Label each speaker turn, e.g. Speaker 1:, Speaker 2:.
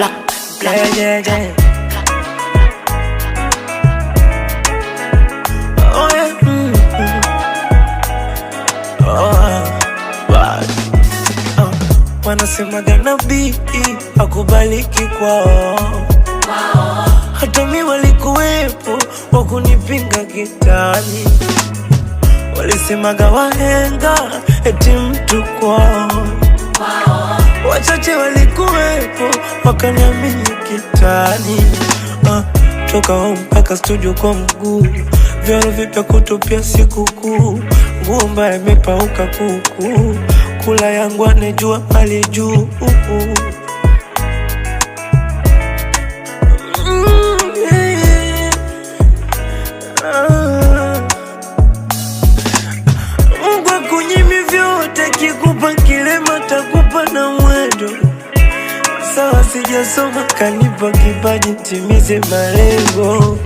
Speaker 1: Yeah, yeah, yeah. Oh yeah. Wanasemaga nabii akubaliki kwao, hata mi walikuwepo wakunipinga kitani. Walisemaga wahenga eti mtu kwao, wachache walikuwepo wakaniamini kitani. Toka home mpaka studio kwa mguu, vyaro vipya kutupia sikukuu, nguo mbaya imepauka kuku, kula yangu anejua hali juu. Mungu akunyimi vyote, kikupa kilema takupa na mwendo. Sawa sijasoma kanipa kipaji timize malengo.